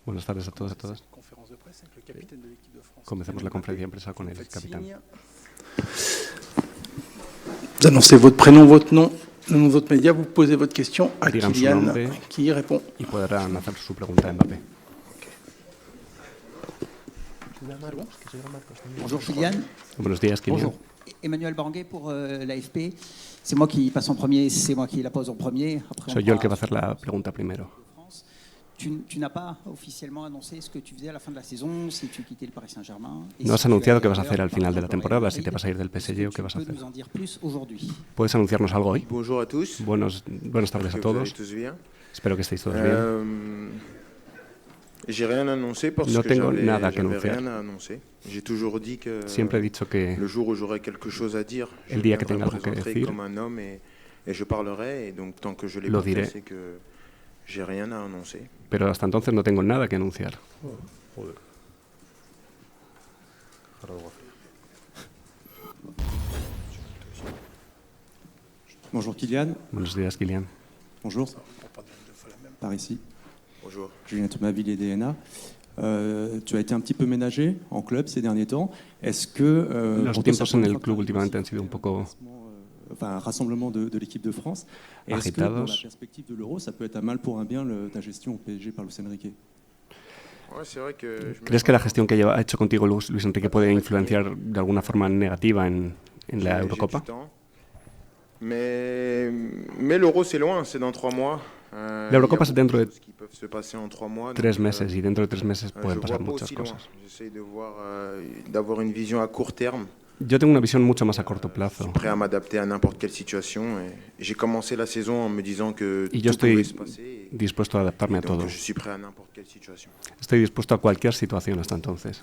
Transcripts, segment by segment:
Buenas tardes a todos y a todas. Comencemos la conferencia de prensa con el capitán. Vous annoncez votre prénom, votre nom, le nom de votre média, vous posez votre question à Digan su Kylian nombre qui y répond. y podrán hacer su pregunta a Mbappé. Bonjour Kylian. Buenos días, Kylian. Bonjour. Emmanuel Baranguet pour l'AFP. C'est moi qui passe en premier, c'est moi qui la pose en premier. Après, Soy yo el que va a hacer la pregunta primero. Tu n'as pas officiellement annoncé ce que tu faisais à la fin de la saison, si tu quittais le Paris Saint-Germain. No has anunciado qué vas a hacer al final de la temporada, si te vas a ir del PSG o qué vas a hacer. ¿Puedes anunciarnos algo hoy? Bonjour à tous. Buenas tardes a todos. Espero que estéis todos bien. J'ai rien annoncé parce No que tengo nada que j'avais anunciar. rien à annoncer. J'ai toujours dit que Siempre he dicho que le jour où j'aurai quelque chose à dire, el día que je me tenga algo que présenterai decir, comme un homme et je parlerai. Et donc tant que je l'ai lo pas fait, diré. c'est que j'ai rien à annoncer. pero hasta entonces no tengo nada que anunciar. Bonjour Kylian. Buenos días, Kylian. Bonjour. Par ici. Bonjour. Julien Thomasville et DNA. Tu as été un petit peu ménagé en club ces derniers temps. Est-ce que Los pour toi, tiempos ça en peut el être club un últimamente han sido un poco un rassemblement de l'équipe de France. Est-ce que dans la agitados. perspective de l'Euro, ça peut être un mal pour un bien ta gestion au PSG par Luis Enrique? Ouais, c'est vrai que je me ¿Crees que la gestión que ha hecho contigo Luis Enrique puede influenciar de alguna forma negativa en la j'ai Eurocopa? du temps. Mais l'Euro c'est loin, c'est dans 3 mois. La Eurocopa Il y a es dentro de beaucoup de choses qui peuvent se passer en 3 mois. 3 donc, meses y dentro de 3 meses je pueden vois pasar pas muchas aussi loin. cosas. J'essaye de voir, d'avoir une vision à court terme. Yo tengo una visión mucho más a corto Je plazo suis prêt à m'adapter à n'importe quelle situation. Et j'ai commencé la saison en me disant que y yo tout pouvait estoy se passer. dispuesto a adaptarme a Donc todo. je suis prêt à n'importe quelle situation. Estoy dispuesto a cualquier situación hasta entonces.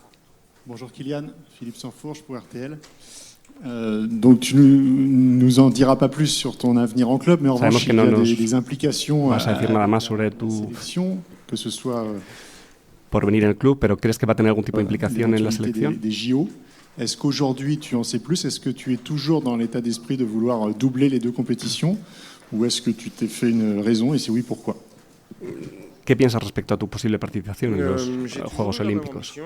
Bonjour Kylian, Philippe Sansfourche pour RTL. Donc tu nous en diras pas plus sur ton avenir en club, mais en Sabemos revanche, que il y a no nos des implications vas a decir nada más sobre la tu sélection, que ce soit por venir en el club, pero ¿crees que va a tener algún tipo de implicación en la l'éventualité selección? des JO. Est-ce qu'aujourd'hui tu en sais plus? Est-ce que tu es toujours dans l'état d'esprit de vouloir doubler les deux compétitions? Ou est-ce que tu t'es fait une raison? Et si oui, pourquoi? ¿Qué piensas respecto a tu posible participación en los J'ai toujours Juegos eu la même Olímpicos? ambition.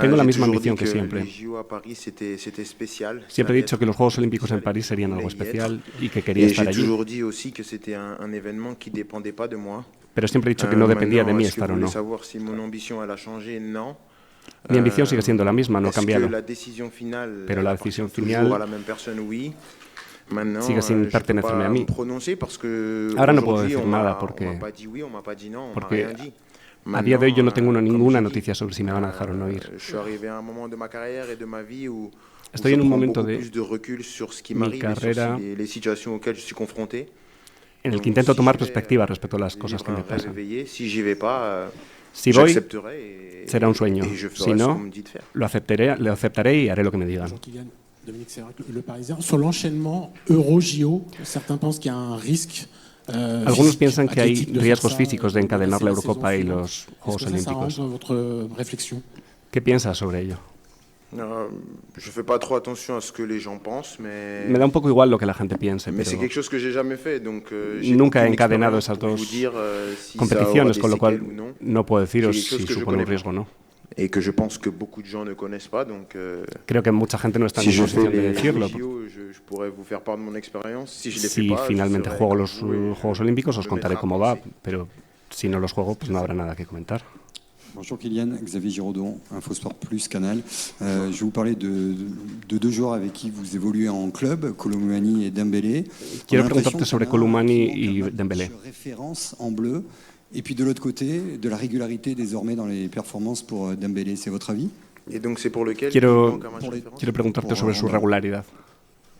Tengo la J'ai misma toujours ambición dit que siempre. Les JO à Paris, c'était spécial. Siempre he dicho que los Juegos Olímpicos en París serían algo especial y que quería Et estar j'ai allí. toujours dit aussi que c'était un événement qui dépendait pas de moi. Pero siempre he dicho que no dependía de Maintenant, mí est-ce que estar o vous voulez no. savoir si mon ambition elle a changé? Non. Mi ambición sigue siendo la misma, no ha Est-ce que cambiado. la décision finale, Pero la elle decisión appartient final toujours à la même personne? Oui. Maintenant, sigue sin je peux pertenecerme pas a mí. me prononcer parce que Ahora no puedo aujourd'hui, decir on nada m'a- porque- on m'a pas dit oui, on m'a pas dit non, on m'a porque rien dit. A día de hoy yo no tengo Maintenant, ninguna comme j'ai noticia dit, sobre si me van a dejar o no ir. je suis arrivé à un moment de ma carrière et de ma vie où Estoy je en un prends momento beaucoup de plus de recul sur ce qui mi m'arrive et sur carrera les situations auxquelles je suis confronté. en el Donc, que intento si tomar je vais, perspectiva respecto a las cosas que vivre me un rêve pasan. éveillé, si j'y vais pas, Si voy, j'accepterai et, será un sueño. et je Si ferai ce qu'on no, me dit de faire. lo aceptaré y haré lo que me digan. Bonjour Kylian, Dominique Sévrac, Le Parisien. Sur l'enchaînement Euro-JO, certains pensent qu'il y a un risque. Algunos piensan que hay athlétique de riesgos faire ça, físicos de encadenar la passer saison Eurocopa y suivante. los Est-ce Juegos que ça Olímpicos. rentre dans votre réflexion? ¿Qué piensas sobre ello? Je fais pas trop attention à ce que les gens pensent, mais Me da un poco igual lo que la gente piense, mais c'est pero quelque chose que j'ai jamais fait, donc j'ai nunca he aucune encadenado expérience esas pour dos vous dire si ça aura competiciones, des con lo cual séquelles ou non, no puedo deciros C'est quelque chose si que je supone un connais riesgo o no. et que je pense que beaucoup de gens ne connaissent pas, donc Creo que mucha gente no está en si je fais posición de les decirlo. JO, je pourrais vous faire part de mon expérience. Si je les fais Si pas, je finalmente serai juego comme los vous et Juegos Olímpicos, os me contaré mettra à cómo va, penser. pero si no los juego, pues no habrá nada que comentar. Bonjour Kylian, Xavier Giraudon, Infosport Plus, Canal. Je vais vous parler de deux joueurs avec qui vous évoluez en club, Colomouani et Dembélé. Quiero preguntarte sobre Colomouani y Dembélé. Référence en bleu. Et puis de l'autre côté, de la régularité désormais dans les performances pour Dembélé, c'est votre avis? Et donc c'est pour lequel Quiero référence preguntarte sobre su regularidad.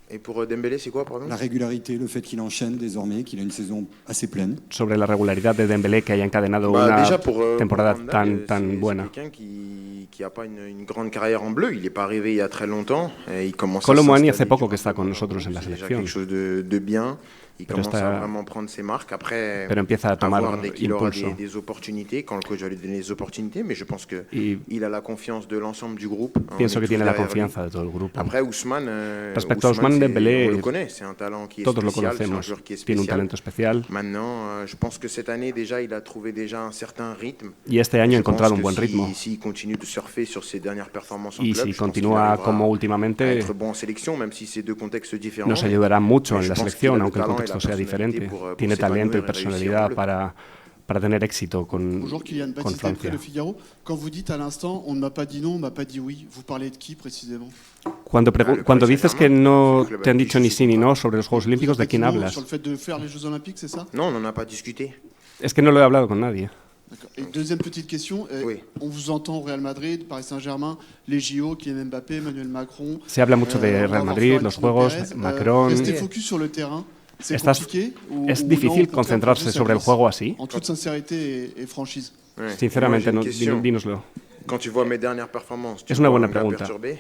Et pour Dembélé, c'est quoi, pardon? La régularité, le fait qu'il enchaîne désormais, qu'il a une saison assez pleine. Sobre la regularidad de Dembélé, que haya encadenado Déjà una pour temporada Randall, tan c'est buena. quelqu'un qui n'a pas une grande carrière en bleu. Il n'est pas arrivé il y a très longtemps. Et il commence Colomouani à hace s'installer poco que durant está con le nosotros en la c'est déjà selección. quelque chose de bien. Il pero, commence à vraiment prendre ses marques. Après, pero empieza a tomar voir dès qu'il aura impulso. des opportunités, quand le coach va lui donner des opportunités, mais je pense Y qu'il a la confiance de l'ensemble du groupe. On pienso est que tous tiene la derrière lui. confianza de todo el grupo. Après, Ousmane, Respecto a Ousmane Dembélé, on le connaît, c'est un talent qui est Todos lo spécial, c'est un conocemos, joueur qui est tiene un spécial. talento especial Maintenant, je pense que cette année déjà, il a trouvé déjà un certain rythme. y este año ha Je encontrado pense un buen que ritmo. S'il continue de surfer sur ses dernières performances en Y club, si je pense qu'il continúa arrivera como à últimamente, être bon en sélection, même si c'est deux contextes différents. nos ayudará mucho mais en je la pense selección, qu'il a le aunque el talent et contexto la sea personnalité diferente. pour Tiene talento y s'épanouir et réussir en personalidad bleu. para tener éxito Bonjour Kylian, con Baptiste Després, Francia. Le Figaro. Quand vous dites à l'instant, on ne m'a pas dit non, on ne m'a pas dit oui, vous parlez de qui précisément? Cuando dices que no te han dicho ni sí ni no sobre los Juegos Olímpicos, ¿de quién hablas? Sur le fait de faire les Jeux Olympiques, c'est ça? Non, on n'en a pas discuté. Es que no lo he hablado con nadie. D'accord. Et deuxième petite question, Oui. on vous entend au Real Madrid, Paris Saint-Germain, les JO, Kylian Mbappé, Emmanuel Macron. Se habla mucho de on va Real voir Madrid, los Florentino Juegos, Pérez. Macron. Restez focus sur le terrain. C'est Estás- compliqué ou Es non, difícil au contraire, concentrarse ça sobre el glisse juego así. En toute sincérité et franchise. Ouais. Sinceramente, Moi, j'ai une no, question. dínoslo. Quand tu vois mes dernières performances, tu Es una vois buena me la pregunta. perturber?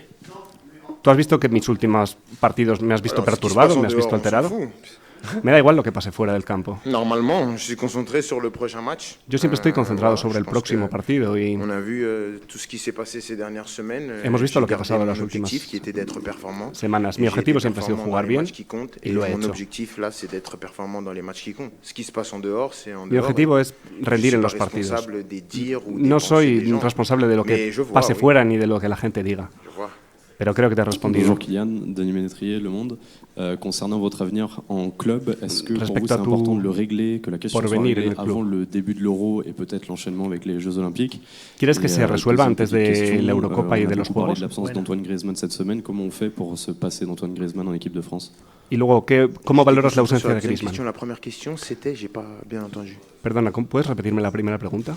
¿Tú has visto que en mis últimos partidos me has visto Alors, ce qui se perturbado, passe en me has dehors, visto on s'en alterado? fout. Me da igual lo que pase fuera del campo. Normalement, je suis concentré sur le prochain match. Yo siempre estoy concentrado Voilà, sobre je el pense próximo que partido y On a vu tout ce qui s'est passé ces dernières semaines. Hemos visto J'ai lo que ha gardé pasado mon las últimas objectif qui était d'être performant. semanas. Et Mi j'ai objetivo été siempre ha sido performant jugar dans les bien matchs qui comptent. y Et lo he mon hecho. objectif là, c'est d'être performant dans les matchs qui comptent. Ce qui se passe en dehors, c'est en Mi dehors. objetivo es Je rendir suis en pas los partidos. responsable des dires ou des No pensées soy des gens. responsable de lo que Mais je vois, pase oui. fuera ni de lo que la gente diga. Je vois. Pero creo que te he respondido. Bonjour Kylian, Denis Ménétrier, Le Monde. Concernant votre avenir en club, est-ce que pour vous Respecto c'est a tu important de le régler, que la question soit porvenir en réglée el club. avant le début de l'Euro et peut-être l'enchaînement avec les Jeux Olympiques? ¿Quieres que Et, se resuelva deuxième antes petite de question, la Eurocopa y on a de los beaucoup parlé Juegos? de l'absence Bueno. d'Antoine Griezmann cette semaine. Comment on fait pour se passer d'Antoine Griezmann en équipe de France? Y luego, ¿cómo valoras la Sur ausencia de deuxième Griezmann? question, la première question, c'était, j'ai pas bien entendu. Perdona, ¿puedes repetirme la primera pregunta?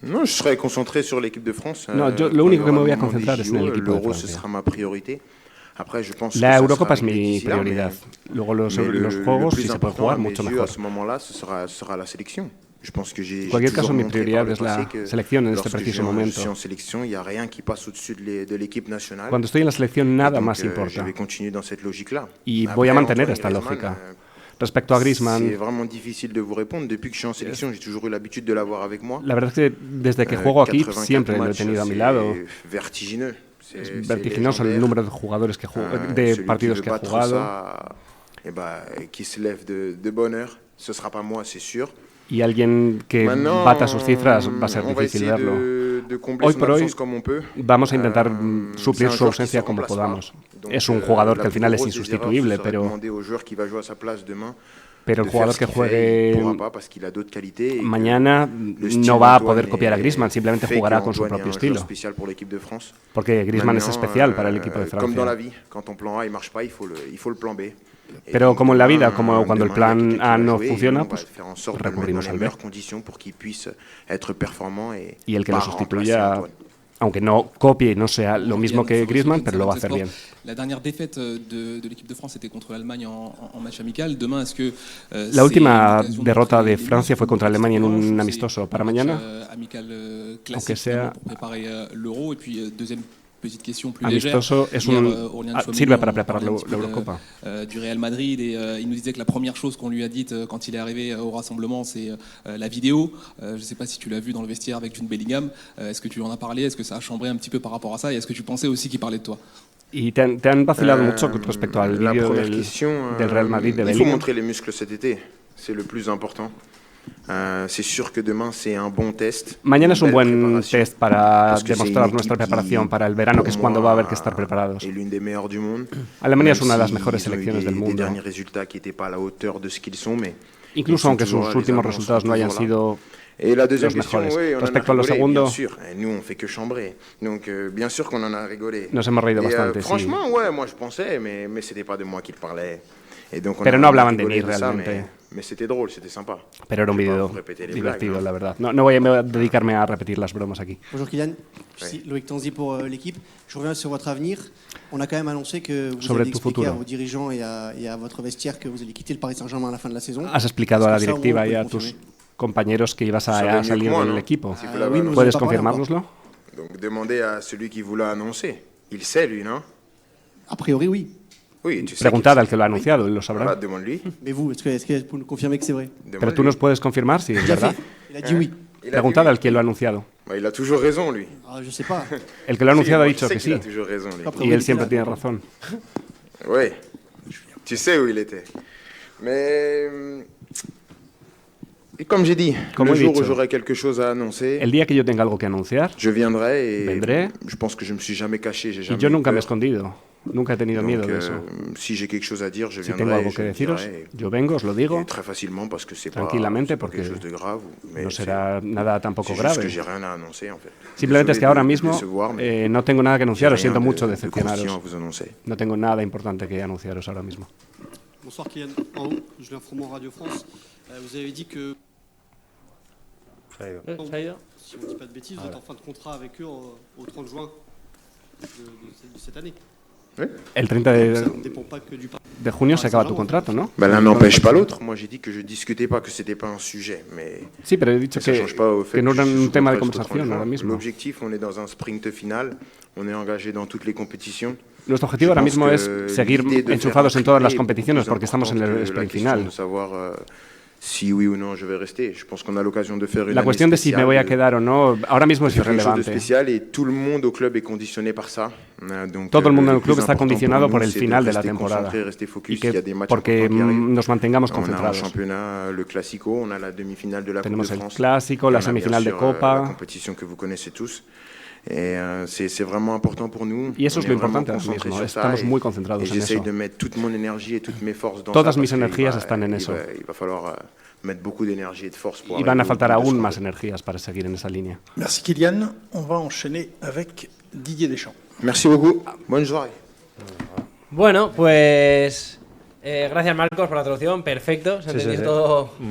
Non, je serai concentré sur l'équipe de France. No, yo Quand lo il único y que me aura voy a le moment des concentrar es en el JO, equipo de l'Euro, ce Francia. sera ma priorité. Après, je pense que La ça Eurocopa es sera réglé mi d'ici là, prioridad. Luego los mais Juegos, le si plus se puede important jugar, à mes mucho yeux, mejor. à ce moment-là, ce sera la sélection. Je pense que j'ai En cualquier toujours caso, mi montré prioridad par le es la passé que selección en este lorsque preciso je momento. suis en sélection, il n'y a rien qui passe au-dessus de l'équipe nationale. Cuando estoy en la selección, nada Donc, más je importa. vais continuer dans cette logique-là. Y Après, voy a mantener Antoine esta Griezmann, lógica. Respecto a c'est Griezmann, vraiment difficile de vous répondre. Depuis que je suis en sélection, j'ai toujours eu l'habitude de l'avoir avec moi. la verdad es que desde que juego aquí 84 siempre lo he matchs, tenido a mi c'est lado. vertigineux. Es C'est vertiginoso el légendaire. número de jugadores que de Celui partidos qui que veut he battre jugado. ça, eh ben, qui se lève de bonne heure. Ce ne sera pas moi, c'est sûr. Y alguien que Maintenant, bata sus cifras va a ser on va difícil essayer verlo. de combler Hoy son por hoy absence comme on peut. vamos a intentar suplir c'est un su joueur qui ausencia se como remplace podamos. pas. Donc, Es un jugador que la al final plus es grosse des insustituible, erreurs, ce serait de pero demander au joueur qui va jouer à sa place demain el de jugador faire que ce qu'il fait. Il juegue pourra pas parce qu'il a d'autres qualités et que mañana le style no va a d'Antoine poder copiar a est- Griezmann, simplemente fait jugará que con su Antoine est propio un joueur estilo. spécial pour l'équipe de France. Porque Griezmann es Maintenant, especial para el equipo de Comme dans la Francia. vie, quand ton plan A ne marche pas, il faut le plan B. Et Pero donc, como en la vida, demain, como cuando el demain, il y a plan quelqu'un qui A va no jouer et funciona, on va pues faire en sorte de le mettre dans recurrimos les al B. meilleures conditions pour qu'il puisse être performant et Y el que lo pas remplacer sustituya, Antoine. aunque no copie y no sea lo mismo que Griezmann, pero lo va a hacer bien. La dernière défaite de l'équipe de France était contre l'Allemagne en match amical. Demain, est-ce que La última derrota de Francia fue contra Alemania en un amistoso. Para mañana, amical aunque classique sea pour préparer l'Euro. Et puis deuxième petite question plus légère. amistoso, Hier, sirve para on preparar parlait un petit la peu Eurocopa. du Real Madrid et il nous disait que la première chose qu'on lui a dite quand il est arrivé au rassemblement, c'est la vidéo. Je ne sais pas si tu l'as vu dans le vestiaire avec Jude Bellingham. Est-ce que tu en as parlé? Est-ce que ça a chambré un petit peu par rapport à ça? Et est-ce que tu pensais aussi qu'il parlait de toi? Y te han vacilado mucho respecto al La vídeo première del question, Real Madrid de il faut Bellingham. montrer les muscles cet été, c'est le plus important. C'est sûr que demain c'est un bon test. Mañana une es un belle buen préparation, test para parce que c'est demostrar une nuestra équipe preparación qui, para el verano, que es pour cuando moi, va a haber que estar preparados. est l'une des meilleures du monde. Alemania es Même una de las si mejores ils ont eu selecciones del des mundo. derniers résultats qui n'étaient pas à la hauteur de ce qu'ils sont, mais Incluso ils aunque sont toujours sus là, les últimos Allemands resultados sont no hayan toujours là. sido Et la deuxième los question, mejores. oui, on Respecto a en a lo rigolé, segundo, bien sûr. Et nous, on fait que chambrer. Donc, bien sûr qu'on en a rigolé. nos hemos reído Et, bastante, sí. franchement, ouais, moi je pensais, mais c'était pas de moi qu'il parlait. Et donc, on Pero a no hablaban de rigolé mí ça, realmente. mais c'était drôle, c'était sympa. Pero era un Je vais pas vídeo vous répéter les divertido, blagues, la verdad. No voy a dedicarme a repetir las bromas aquí. Bonjour Kylian, ici Loïc Tanzi pour l'équipe. Je reviens sur votre avenir. On a quand même annoncé que vous Sobre allez tu expliquer futuro. à vos dirigeants et à votre vestiaire que vous allez quitter le Paris Saint-Germain à la fin de la saison. Has explicado a la Est-ce que ça, directiva on peut y a le tus confirmer? compañeros que ibas Ça va a mieux salir que moi, del ¿no? equipo. Si vous l'avez oui, mais annoncé. vous ¿Puedes n'avez pas parlé confirmárnoslo? Donc, demandez à celui qui vous l'a annoncé. Il sait, lui, non? A priori, oui. Oui, tu sais Preguntad al que lo ha anunciado, él lo Voilà, sabrá. demande-lui. Mais vous, est-ce que vous nous confirmez que c'est vrai? Pero tú nos puedes confirmar si es Déjà verdad. fait. Il a dit oui. Il a Preguntad dit al que lo ha anunciado. oui. Il a toujours raison, lui. Ah, je sais pas. El que lo ha anunciado ha Si, dicho moi, je que sais qu'il sí. a toujours raison, lui. Après, Y oui, él siempre là, tiene razón. Oui, tu sais où il était. Mais, et comme j'ai dit, Como le he jour où dicho, j'aurai quelque chose à annoncer, El día que yo tenga algo que anunciar, je viendrai et Vendré. je pense que je me suis jamais caché, j'ai y jamais yo eu nunca me he peur. escondido, nunca he tenido Donc, miedo de eso. si j'ai quelque chose à dire, je Si tengo viendrai, algo je que le deciros, dirai, yo vengo, os lo digo, et très facilement parce que c'est tranquilamente, pas porque quelque chose de grave, mais no será nada tampoco c'est juste que grave. j'ai rien à annoncer en fait. Simplemente es que Désolé ahora de mismo décevoir, mais no tengo nada que anunciar, j'ai os siento rien mucho de conscient à decepcionaros. vous annoncer. No tengo nada importante que anunciaros ahora mismo. Bonsoir Kylian, en haut, Julien Froment, Radio France. Vous avez dit que, si on ne dit pas de bêtises, vous êtes en fin de contrat avec eux au 30 juin de cette année. El 30 Ça ne dépend pas que du de junio se acaba tu contrato, ¿no? Ben, l'un n'empêche pas l'autre. Moi, j'ai dit que je discutais pas, que c'était pas un sujet, mais Sí, pero he dicho ça change pas au fait que no que era je suis un sous tema de contrat jusqu'au 30 conversación ahora juin. mismo. L'objectif, on est dans un sprint final, on est engagé dans toutes les compétitions. Nuestro objetivo ahora mismo es seguir enchufados en todas las competiciones porque estamos en el sprint final. De savoir si oui ou non je vais rester. Je pense qu'on a l'occasion de faire une La cuestión de si me voy a quedar o no, ahora mismo es quelque chose de irrelevante. spécial et tout le monde au club est conditionné par ça. Donc, Todo el mundo en le el club plus está important condicionado pour por nous, el c'est final de la rester temporada concentré, rester focus. y Il y a que des matchs porque importants qui arrivent. nos mantengamos On a un concentrados. championnat, le Classico, on a la demi-finale de la Coupe Tenemos de el France. Clásico, Et la on a semifinal bien de sûr, Copa. la compétition que vous connaissez tous. Et c'est vraiment important pour nous. Y eso es On lo est vraiment importante ahora concentrés mismo. sur ça Estamos et- muy concentrados et en j'essaye eso. de mettre toute mon énergie et toutes mes forces dans Todas ça. mis parce qu'il energías va- están en eso. Il va falloir mettre beaucoup d'énergie et de force pour Y van a arriver au faltar bout de ce aún qu'on más fait. energías para seguir en esa línea. Merci Kylian. On va enchaîner avec Didier Deschamps. Merci beaucoup. Bonne soirée. Bueno, pues gracias Marcos por la traducción, perfecto, se Sí, sí, entendió sí. todo Muy